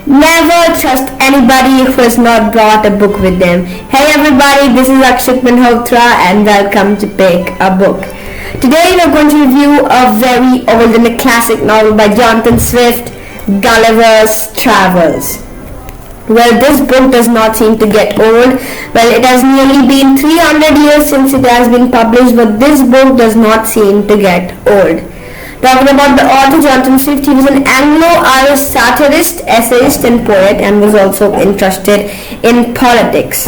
Never trust anybody who has not brought a book with them. Hey everybody, this is Akshit Manhotra and welcome to Pick a Book. Today we're going to review a very old and a classic novel by Jonathan Swift, Gulliver's Travels. Well, this book does not seem to get old. Well, it has nearly been 300 years since it has been published, but this book does not seem to get old. Talking about the author Jonathan Swift, he was an Anglo-Irish satirist, essayist and poet and was also interested in politics.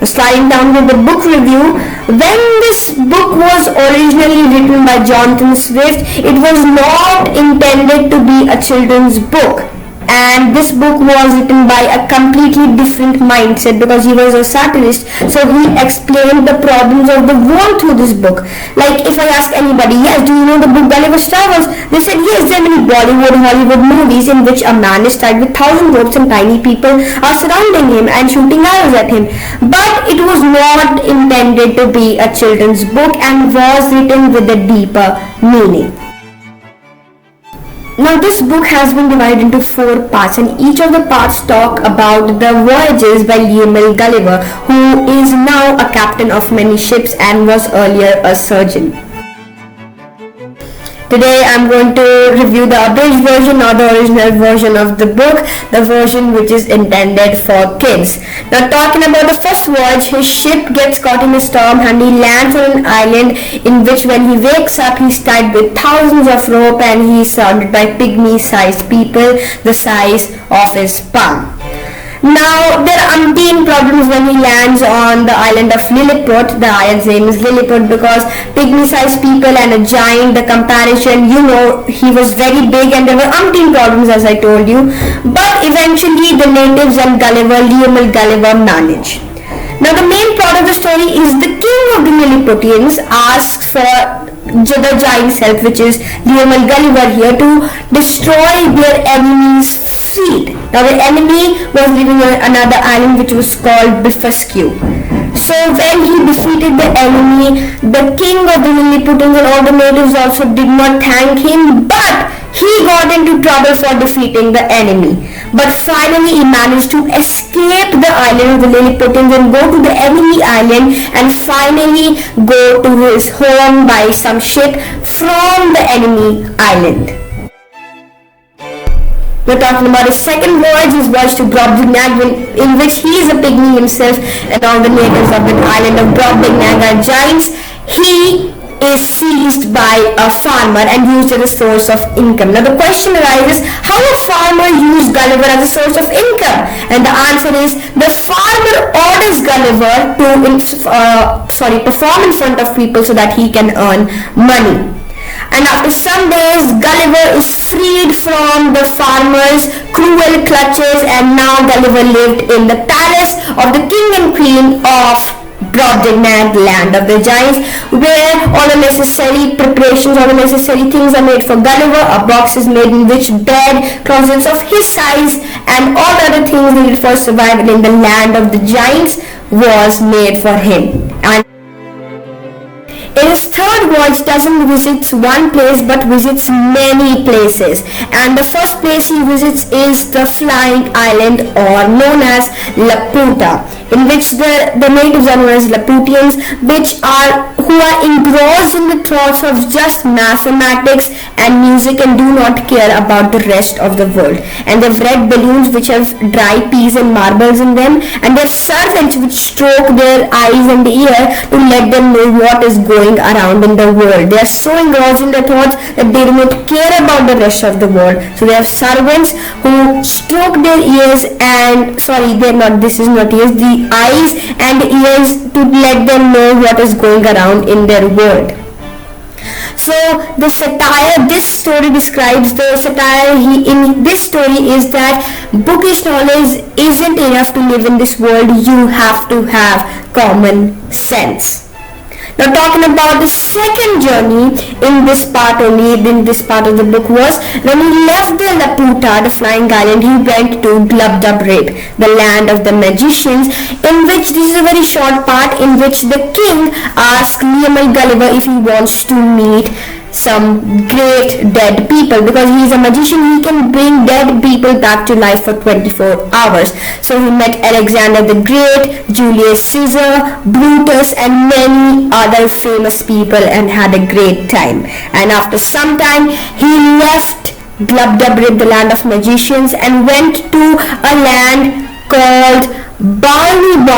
Sliding down to the book review, when this book was originally written by Jonathan Swift, it was not intended to be a children's book. And this book was written by a completely different mindset because he was a satirist, so he explained the problems of the world through this book. Like if I ask anybody, yes, do you know the book Gulliver's Travels? They said yes, there are many Bollywood, Hollywood movies in which a man is tied with 1,000 ropes and tiny people are surrounding him and shooting arrows at him. But it was not intended to be a children's book and was written with a deeper meaning. Now this book has been divided into 4 parts and each of the parts talk about the voyages by Lemuel Gulliver, who is now a captain of many ships and was earlier a surgeon. Today I'm going to review the abridged version or the original version of the book, the version which is intended for kids. Now talking about the first voyage, his ship gets caught in a storm and he lands on an island in which when he wakes up he's tied with thousands of rope and he's surrounded by pygmy-sized people the size of his palm. Now, there are umpteen problems when he lands on the island of Lilliput. The island's name is Lilliput because pygmy-sized people and a giant, the comparison, he was very big and there were umpteen problems as I told you. But eventually the natives and Lemuel Gulliver manage. Now the main plot of the story is the king of the Lilliputians asks for the giant's help, which is Lemuel Gulliver here, to destroy their enemy's fleet. Now the enemy was living on another island which was called Bifasque. So when he defeated the enemy, the king of the Lilliputians and all the natives also did not thank him, but he got into trouble for defeating the enemy. But finally he managed to escape the island of the Lilliputians and go to the enemy island and finally go to his home by some ship from the enemy island. We're talking about his second voyage, his voyage to Brobdingnag, in which he is a pygmy himself and all the natives of the island of Brobdingnag are giants. He is seized by a farmer and used as a source of income. Now the question arises, how a farmer used Gulliver as a source of income? And the answer is, the farmer orders Gulliver to perform in front of people so that he can earn money. And after some days, Gulliver is freed from the farmer's cruel clutches and now Gulliver lived in the palace of the king and queen of Brobdingnag, land of the giants, where all the necessary preparations, all the necessary things are made for Gulliver. A box is made in which bed, closets of his size and all other things needed for survival in the land of the giants was made for him. And in his third voyage, doesn't visit one place but visits many places, and the first place he visits is the flying island or known as Laputa, in which the natives are known as Laputians, who are engrossed in the thoughts of just mathematics and music and do not care about the rest of the world. And they've red balloons which have dry peas and marbles in them, and their servants which stroke their eyes and ear to let them know what is going around in the world. They are so engrossed in their thoughts that they do not care about the rest of the world. So they have servants who stroke their ears and the eyes and ears to let them know what is going around in their world. So the satire this story describes, the satire in this story is that bookish knowledge isn't enough to live in this world. You have to have common sense. Now talking about the second journey in this part of the book was when he left the Laputa, the flying island, he went to Glubdubrig, the land of the magicians, in which this is a very short part in which the king asks Lemuel Gulliver if he wants to meet some great dead people, because he is a magician. He can bring dead people back to life for 24 hours. So he met Alexander the Great, Julius Caesar, Brutus, and many other famous people and had a great time. And after some time he left Glubbdubdrib, the land of magicians, and went to a land called Barney.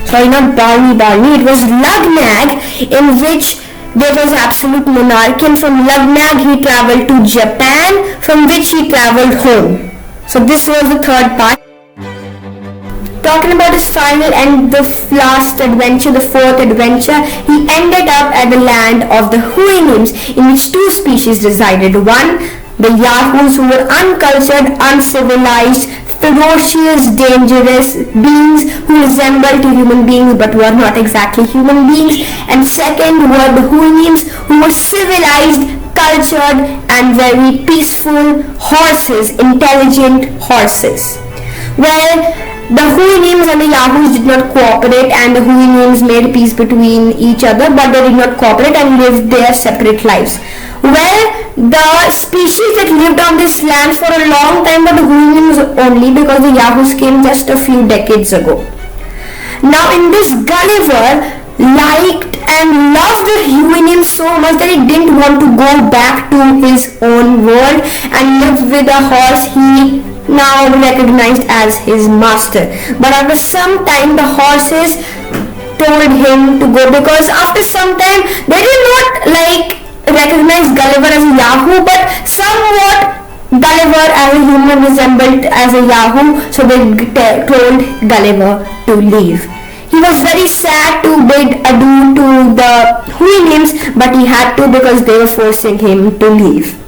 Sorry, not Barney. It was Lugnag, in which there was absolute monarchy. And from Lugnag he travelled to Japan, from which he travelled home. So this was the third part. Talking about his final and the last adventure, the fourth adventure, he ended up at the land of the Huinims, in which two species resided. One, the Yahoos, who were uncultured, uncivilized, ferocious, dangerous beings who resembled human beings but were not exactly human beings. And second were the Huinims, who were civilized, cultured, and very peaceful horses, intelligent horses. Well, the Huinims and the Yahoos did not cooperate, and the Huinims made peace between each other, but they did not cooperate and lived their separate lives. Well, the species that lived on this land for a long time were the Huinims only, because the Yahoos came just a few decades ago. Now in this, Gulliver liked and loved the Huinims so much that he didn't want to go back to his own world and live with a horse he now recognized as his master. But after some time the horses told him to go, because after some time they did not recognize Gulliver as a Yahoo, but somewhat Gulliver as a human resembled as a Yahoo, so they told Gulliver to leave. He was very sad to bid adieu to the Huinims, but he had to, because they were forcing him to leave.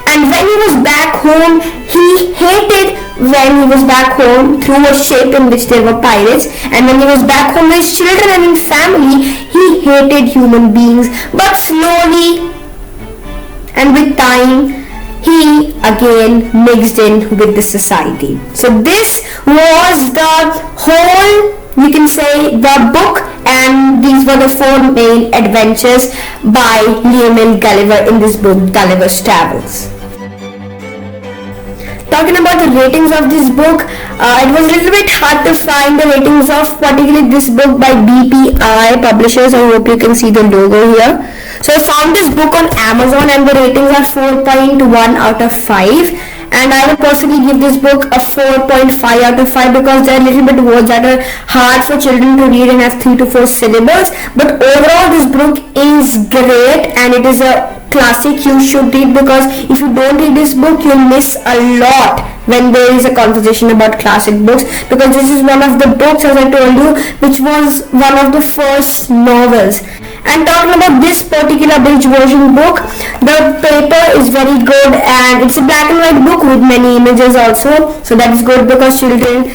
And when he was back home, he hated when he was back home through a ship in which there were pirates, and when he was back home with his children and his family, he hated human beings. But slowly and with time, he again mixed in with the society. So this was the whole, you can say, the book, and these were the four main adventures by Lemuel Gulliver in this book, Gulliver's Travels. Talking about the ratings of this book, it was a little bit hard to find the ratings of particularly this book by BPI Publishers. I hope you can see the logo here. So I found this book on Amazon and the ratings are 4.1 out of 5. And I would personally give this book a 4.5 out of 5, because there are little bit words that are hard for children to read and have 3 to 4 syllables. But overall this book is great and it is a classic you should read, because if you don't read this book you'll miss a lot when there is a conversation about classic books, because this is one of the books, as I told you, which was one of the first novels. And talking about this particular bridge version book, the paper is very good and it's a black and white book with many images also, so that is good because children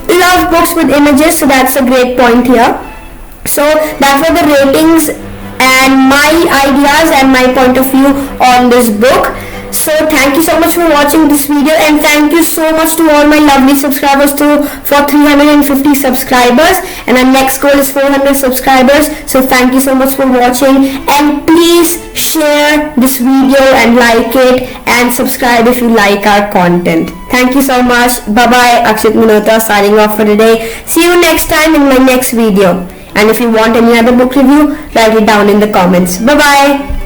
love books with images, so that's a great point here. So that were the ratings and my ideas and my point of view on this book. So thank you so much for watching this video, and thank you so much to all my lovely subscribers for 350 subscribers, and our next goal is 400 subscribers. So thank you so much for watching, and please share this video and like it and subscribe if you like our content. Thank you so much. Bye bye. Akshit Manhotra signing off for today. See you next time in my next video. And if you want any other book review, write it down in the comments. Bye bye.